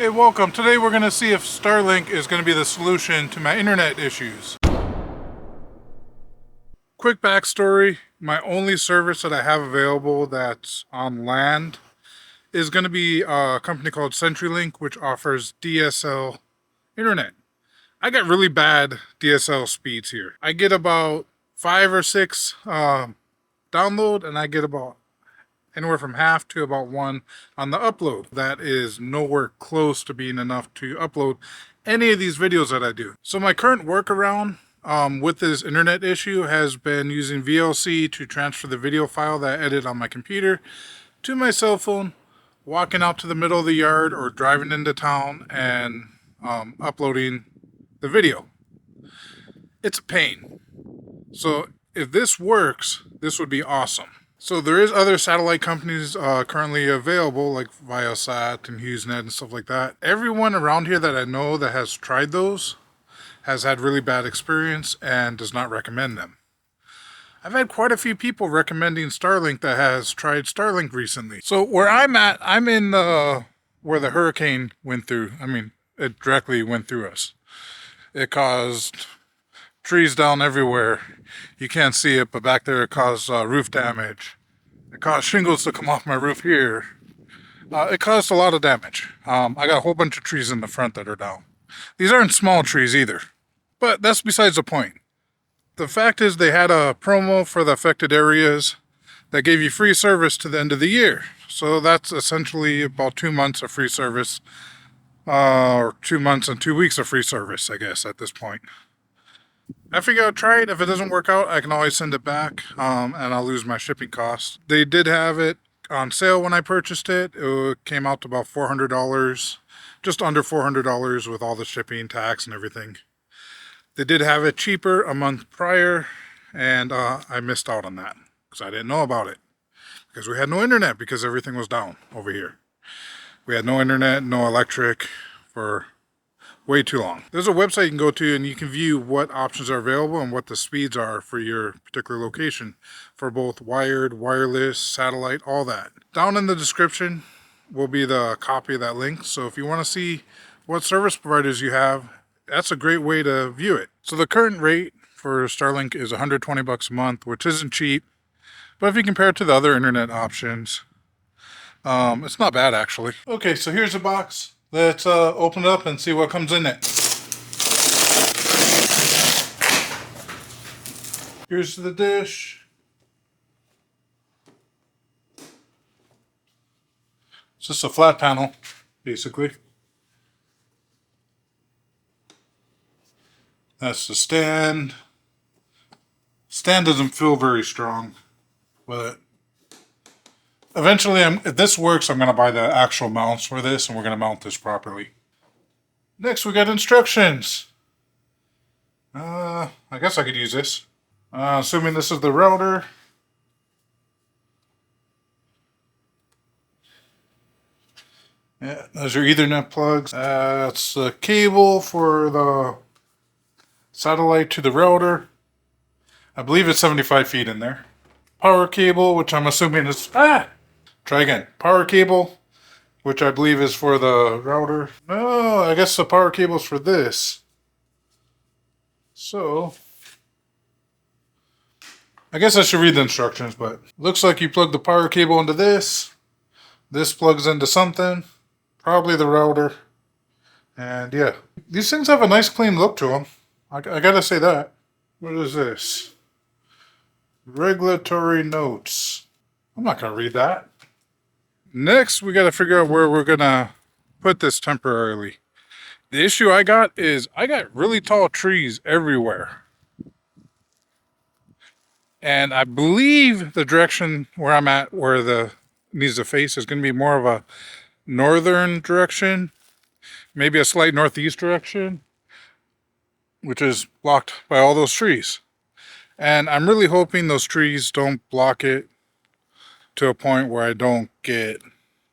Hey, welcome. Today we're going to see if Starlink is going to be the solution to my internet issues. Quick backstory, my only service that I have available that's on land is going to be a company called CenturyLink, which offers DSL internet. I got really bad DSL speeds here. I get about 5 or 6 download, and I get about anywhere from half to about 1 on the upload. That is nowhere close to being enough to upload any of these videos that I do. So my current workaround with this internet issue has been using VLC to transfer the video file that I edit on my computer to my cell phone, walking out to the middle of the yard or driving into town and uploading the video. It's a pain. So if this works, this would be awesome. So there is other satellite companies currently available, like Viasat and HughesNet and stuff like that. Everyone around here that I know that has tried those has had really bad experience and does not recommend them. I've had quite a few people recommending Starlink that has tried Starlink recently. So where I'm at, I'm in where the hurricane went through. I mean, it directly went through us. It caused trees down everywhere. You can't see it, but back there it caused roof damage. It caused shingles to come off my roof here. It caused a lot of damage. I got a whole bunch of trees in the front that are down. These aren't small trees either, but that's besides the point. The fact is they had a promo for the affected areas that gave you free service to the end of the year. So that's essentially about 2 months of free service, or 2 months and 2 weeks of free service, I guess, at this point. I figure I'll try it. If it doesn't work out, I can always send it back, and I'll lose my shipping costs. They did have it on sale when I purchased it. It came out to about $400, just under $400 with all the shipping, tax, and everything. They did have it cheaper a month prior, and I missed out on that because I didn't know about it. Because we had no internet because everything was down over here. We had no internet, no electric for way too long. There's a website you can go to and you can view what options are available and what the speeds are for your particular location for both wired, wireless, satellite, all that. Down in the description will be the copy of that link. So if you want to see what service providers you have, that's a great way to view it. So the current rate for Starlink is $120 a month, which isn't cheap. But if you compare it to the other internet options, it's not bad actually. Okay, so here's the box. Let's open it up and see what comes in it. Here's the dish. It's just a flat panel, basically. That's the stand. Stand doesn't feel very strong, but eventually, if this works, I'm going to buy the actual mounts for this, and we're going to mount this properly. Next, we got instructions. I guess I could use this. Assuming this is the router. Yeah, those are Ethernet plugs. That's the cable for the satellite to the router. I believe it's 75 feet in there. Power cable, which I'm assuming is... Try again. Power cable, which I believe is for the router. No, I guess the power cable's for this. So, I guess I should read the instructions, but looks like you plug the power cable into this. This plugs into something, probably the router. And yeah, these things have a nice clean look to them. I gotta say that. What is this? Regulatory notes. I'm not gonna read that. Next, we gotta figure out where we're gonna put this temporarily. The issue I got is I got really tall trees everywhere. And I believe the direction where I'm at, where the needs to face, is gonna be more of a northern direction, maybe a slight northeast direction, which is blocked by all those trees. And I'm really hoping those trees don't block it to a point where I don't get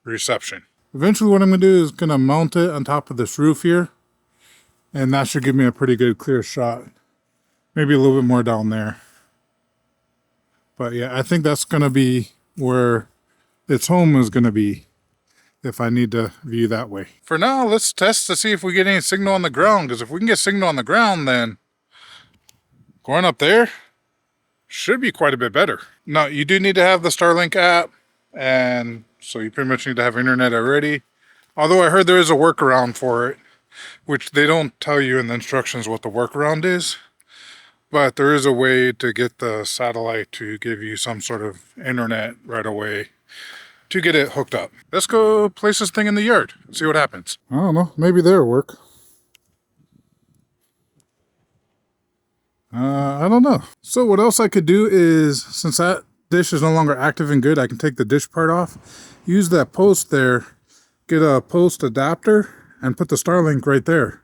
reception. Eventually what I'm going to do is going to mount it on top of this roof here. And that should give me a pretty good clear shot. Maybe a little bit more down there. But yeah, I think that's going to be where its home is going to be. if I need to view that way. For now, let's test to see if we get any signal on the ground, because if we can get signal on the ground, then going up there should be quite a bit better. Now, you do need to have the Starlink app, and so you pretty much need to have internet already. Although I heard there is a workaround for it, which they don't tell you in the instructions what the workaround is. But there is a way to get the satellite to give you some sort of internet right away to get it hooked up. Let's go place this thing in the yard and see what happens. I don't know. Maybe that'll work. I don't know. So what else I could do is, since that dish is no longer active and good, I can take the dish part off, use that post there, get a post adapter, and put the Starlink right there.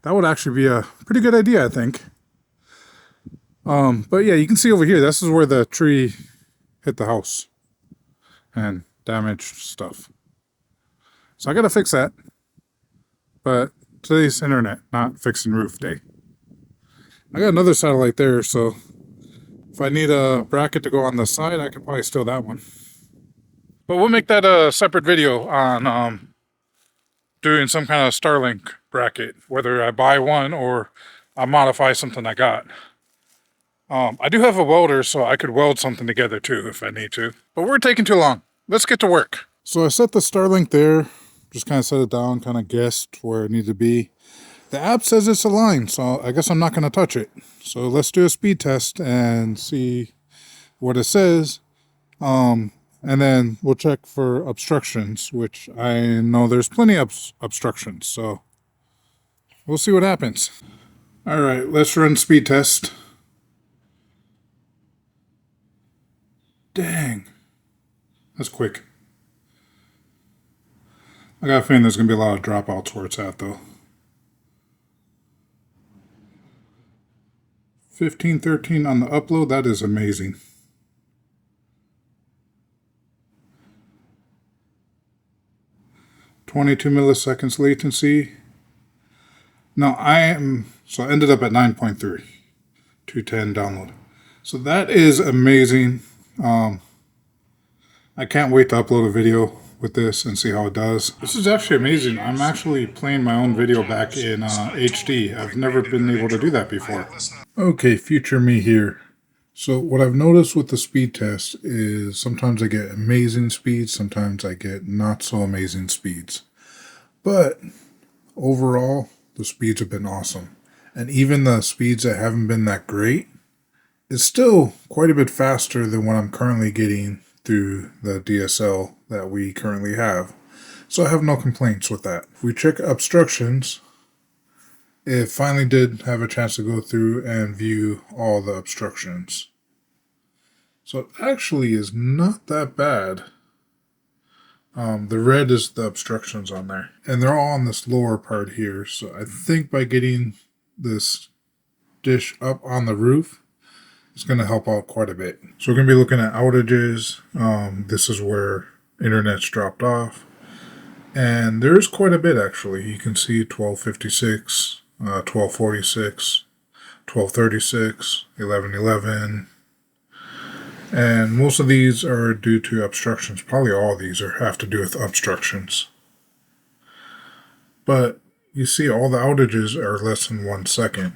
That would actually be a pretty good idea, I think. But yeah, you can see over here, this is where the tree hit the house and damaged stuff. So I gotta fix that. But today's internet, not fixing roof day. I got another satellite there, so if I need a bracket to go on the side, I can probably steal that one. But we'll make that a separate video on doing some kind of Starlink bracket, whether I buy one or I modify something I got. I do have a welder, so I could weld something together too if I need to. But we're taking too long. Let's get to work. So I set the Starlink there, just kind of set it down, kind of guessed where it needed to be. The app says it's aligned, so I guess I'm not going to touch it. So let's do a speed test and see what it says. And then we'll check for obstructions, which I know there's plenty of obstructions, so we'll see what happens. All right, let's run speed test. Dang. That's quick. I got a feeling there's going to be a lot of dropouts where it's at, though. 1513 on the upload, that is amazing. .22 milliseconds latency. Now so I ended up at 9.3. 210 download. So that is amazing. I can't wait to upload a video with this and see how it does. This is actually amazing. I'm actually playing my own video back in HD. I've never been able to do that before. Okay, future me here. So what I've noticed with the speed test is sometimes I get amazing speeds, sometimes I get not so amazing speeds. But overall, the speeds have been awesome. And even the speeds that haven't been that great, it's still quite a bit faster than what I'm currently getting through the DSL that we currently have. So I have no complaints with that. If we check obstructions, it finally did have a chance to go through and view all the obstructions. So it actually is not that bad. The red is the obstructions on there. And they're all on this lower part here. So I think by getting this dish up on the roof, it's going to help out quite a bit. So we're going to be looking at outages. This is where internet's dropped off. And there's quite a bit actually. You can see 1256, 1246, 1236, 1111. And most of these are due to obstructions. Probably all of these have to do with obstructions. But you see all the outages are less than 1 second.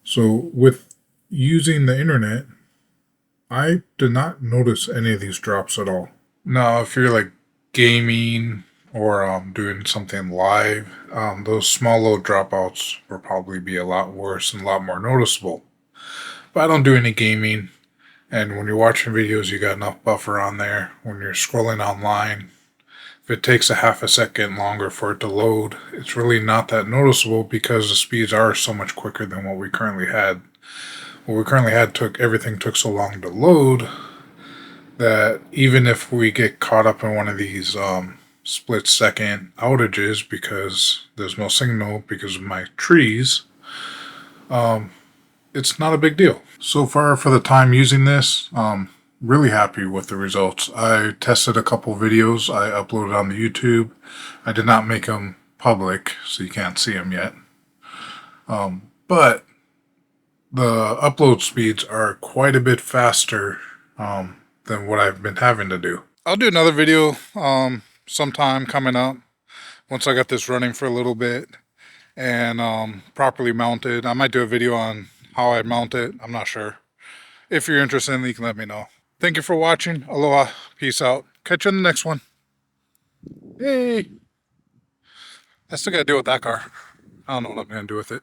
So with using the internet, I did not notice any of these drops at all. Now, if you're like gaming or doing something live, those small little dropouts will probably be a lot worse and a lot more noticeable. But I don't do any gaming, and when you're watching videos, you got enough buffer on there. When you're scrolling online, if it takes a half a second longer for it to load, it's really not that noticeable because the speeds are so much quicker than what we currently had. What we currently had everything took so long to load that even if we get caught up in one of these split second outages because there's no signal because of my trees, it's not a big deal. So far for the time using this, really happy with the results. I tested a couple videos I uploaded on the YouTube. I did not make them public, so you can't see them yet. But the upload speeds are quite a bit faster than what I've been having to do. I'll do another video sometime coming up. Once I got this running for a little bit and properly mounted, I might do a video on how I mount it. I'm not sure. If you're interested, you can let me know. Thank you for watching. Aloha. Peace out. Catch you in the next one. Hey. I still got to deal with that car. I don't know what I'm going to do with it.